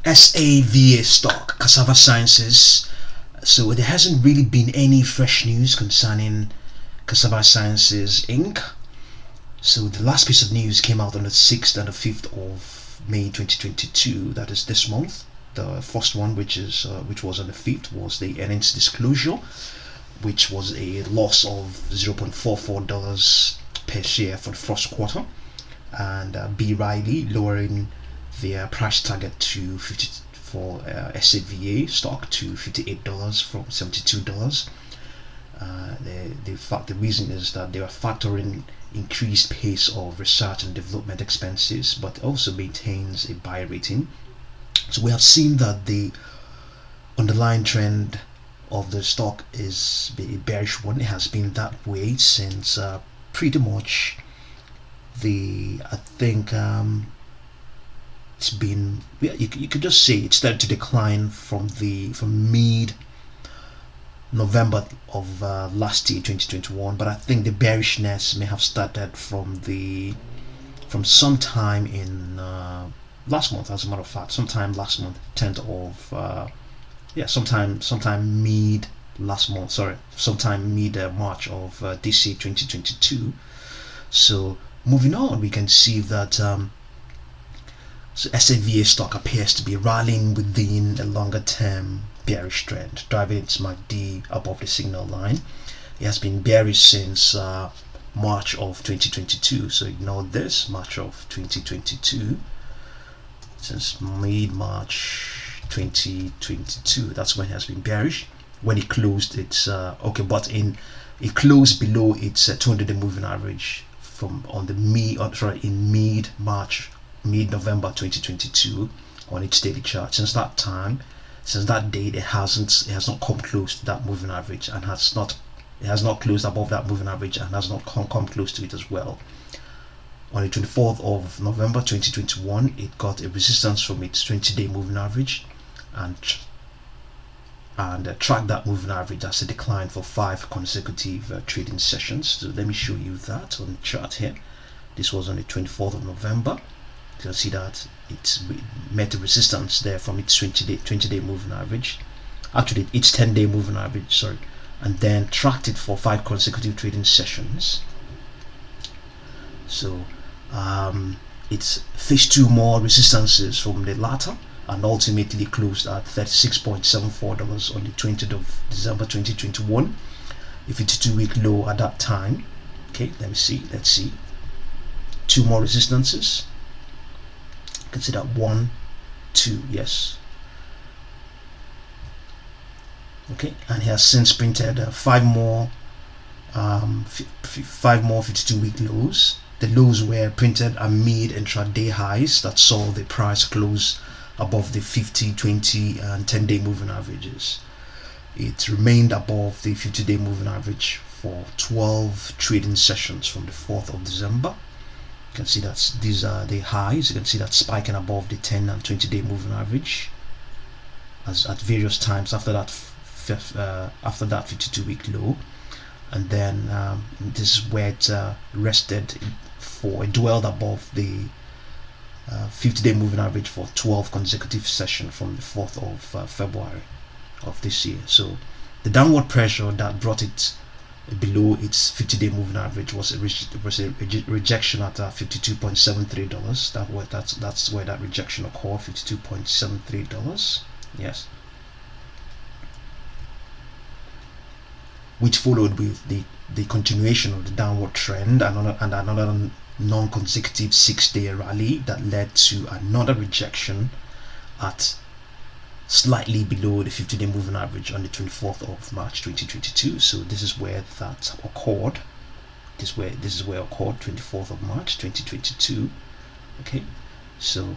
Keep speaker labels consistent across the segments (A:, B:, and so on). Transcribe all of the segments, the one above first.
A: SAVA stock, Cassava Sciences. So there hasn't really been any fresh news concerning Cassava Sciences Inc. So the last piece of news came out on the 6th and the 5th of May 2022. That is this month. The first one, which was on the 5th, was the earnings disclosure, which was a loss of $0.44 per share for the first quarter, and B. Riley lowering their price target to 50 for SAVA stock to $58 from $72. The reason is that they are factoring increased pace of research and development expenses, but also maintains a buy rating. So we have seen that the underlying trend of the stock is a bearish one. It has been that way since pretty much I think it's been, you could just say it started to decline from mid November of last year, 2021. But I think the bearishness may have started from sometime in last month. As a matter of fact, sometime last month, 10th of sometime mid last month. Sorry, sometime mid March of this year, 2022. So moving on, we can see that so SAVA stock appears to be rallying within a longer term bearish trend, driving its MACD above the signal line. It has been bearish since March of 2022. So ignore this, March of 2022. Since mid-March 2022, that's when it has been bearish. When it closed, it's it closed below its 200-day moving average in mid-November 2022 on its daily chart. Since that date, it has not come close to that moving average, and it has not closed above that moving average, and has not come close to it as well. On the 24th of November 2021, it got a resistance from its 20-day moving average, and tracked that moving average as a decline for 5 consecutive trading sessions. So let me show you that on the chart here. This was on the 24th of November. You can see that it met a resistance there from its 20-day moving average, actually its 10-day moving average, sorry, and then tracked it for 5 consecutive trading sessions. So it's faced 2 more resistances from the latter, and ultimately closed at $36.74 on the 20th of December 2021, a 52-week low at that time. Okay, let's see 2 more resistances. Consider 1, 2, yes. Okay, and he has since printed 5 more 52-week lows. The lows were printed amid intraday highs that saw the price close above the 50, 20, and 10-day moving averages. It remained above the 50-day moving average for 12 trading sessions from the 4th of December. You can see that these are the highs. You can see that spiking above the 10 and 20-day moving average as at various times after that 52-week low, and then this is where it rested it dwelled above the 50-day moving average for 12 consecutive sessions from the 4th of February of this year. So the downward pressure that brought it below its 50-day moving average was a rejection at $52.73. That's where that rejection occurred, $52.73. Yes, which followed with the continuation of the downward trend and another non-consecutive 6-day rally that led to another rejection at slightly below the 50-day moving average on the 24th of March 2022. So this is where that occurred. This is where it occurred, 24th of March 2022. Okay, so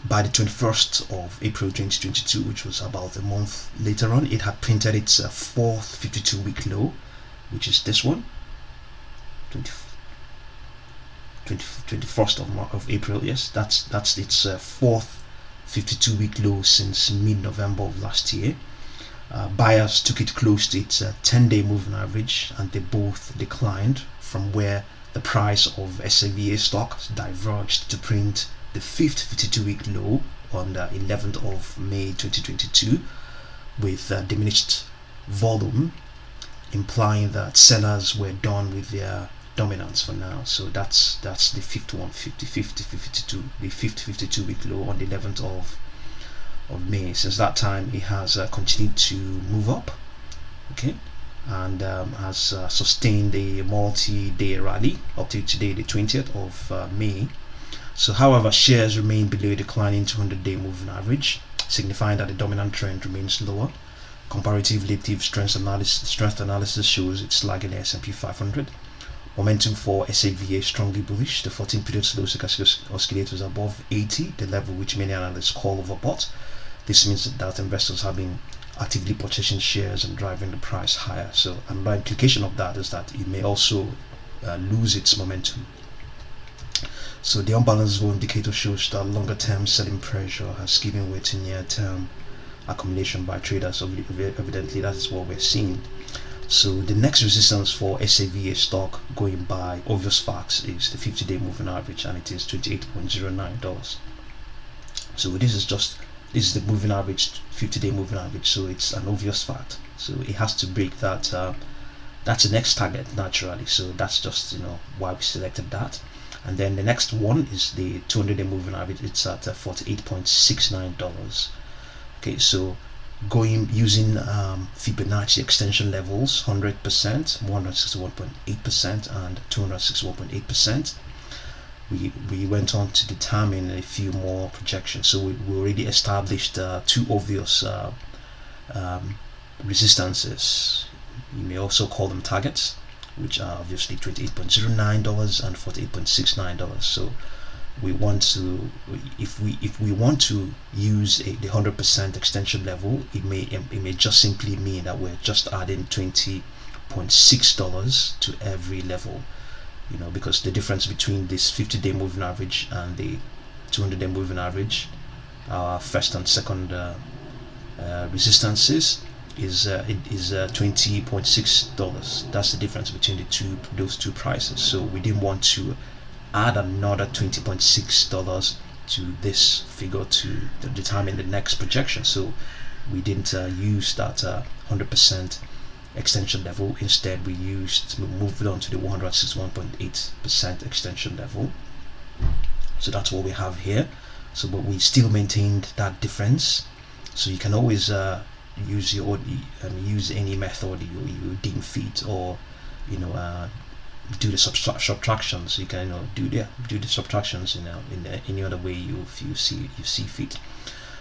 A: by the 21st of April 2022, which was about a month later on, it had printed its 4th 52-week low, which is this one, 21st of April. Yes, that's its 4th 52-week low since mid-November of last year. Buyers took it close to its 10-day moving average, and they both declined from where the price of SAVA stock diverged to print the fifth 52-week low on the 11th of May 2022 with diminished volume, implying that sellers were done with their dominance for now. So that's the fifth one, the fifth 52-week low on the 11th of May. Since that time, it has continued to move up, okay, and has sustained a multi-day rally up to today, the 20th of May. So, however, shares remain below a declining 200-day moving average, signifying that the dominant trend remains lower. Comparative relative strength analysis shows it's lagging the S&P 500. Momentum for SAVA strongly bullish. The 14-period slow stochastic oscillator is above 80, the level which many analysts call overbought. This means that investors have been actively purchasing shares and driving the price higher. So another implication of that is that it may also lose its momentum. So the unbalanced zone indicator shows that longer term selling pressure has given way to near term accumulation by traders. So evidently that is what we're seeing. So the next resistance for SAVA stock, going by obvious facts, is the 50-day moving average, and it is $28.09. So this is the moving average, 50-day moving average. So it's an obvious fact. So it has to break that. That's the next target naturally. So that's just why we selected that. And then the next one is the 200-day moving average. It's at $48.69. Okay, so using Fibonacci extension levels, 100%, 161.8%, and 261.8%. We went on to determine a few more projections. So we already established two obvious resistances. You may also call them targets, which are obviously $28.09 and $48.69. So we want to, if we want to use the 100% extension level, it may just simply mean that we're just adding $20.6 to every level, because the difference between this 50-day moving average and the 200-day moving average, first and second resistances, is $20.6. That's the difference between those two prices. So we didn't want to add another $20.6 to this figure to determine the next projection. So we didn't use that 100% extension level. Instead, we moved on to the 161.8% extension level. So that's what we have here. So, but we still maintained that difference. So you can always use use any method you deem fit, or do the subtractions. You can do the subtractions in any other way you see fit.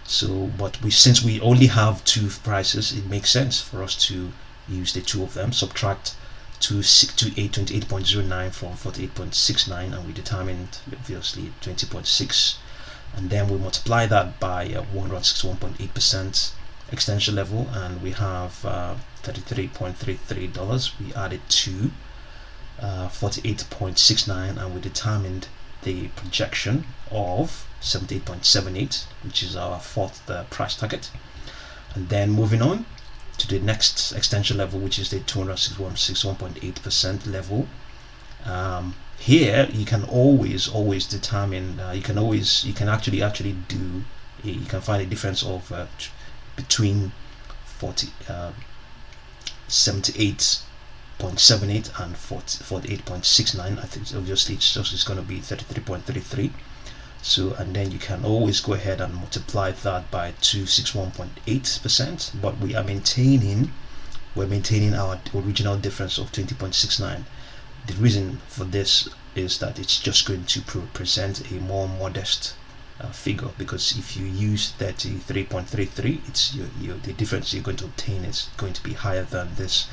A: So, but since we only have two prices, it makes sense for us to use the two of them. Subtract 28.09 from 48.69, and we determined obviously 20.6, and then we multiply that by 161.8% extension level, and we have $33.33. We added to 48.69, and we determined the projection of 78.78, which is our fourth price target. And then moving on to the next extension level, which is the 261.8% level. Here you can always determine, you can actually do you can find a difference of between 78.78 and 48.69. I think obviously it's going to be 33.33. So, and then you can always go ahead and multiply that by 261.8%, but we're maintaining our original difference of 20.69. The reason for this is that it's just going to present a more modest figure, because if you use 33.33, it's the difference you're going to obtain is going to be higher than this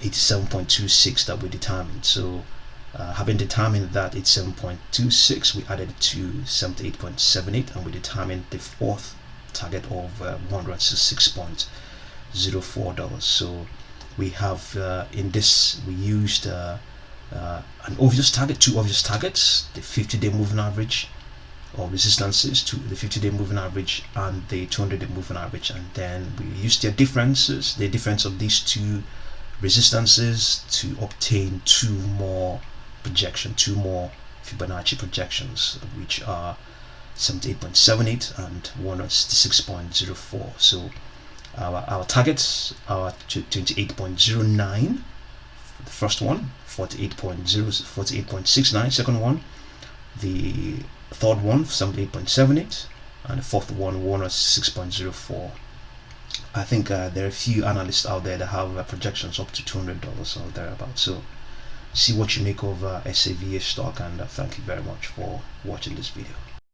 A: 87.26 that we determined. So having determined that it's 7.26, we added it to 78.78, and we determined the fourth target of $166.04. So we have in this we used two obvious targets: the 50-day moving average, or resistances to the 50-day moving average, and the 200-day moving average, and then we used the difference of these two resistances to obtain two more Fibonacci projections, which are 78.78, and one at 66.04. So our targets are to 28.09, the first one, 48.69, second one, the third one, 78.78, and the fourth one at 6.04. I think there are a few analysts out there that have projections up to $200 or thereabouts. So see what you make of SAVA stock, and thank you very much for watching this video.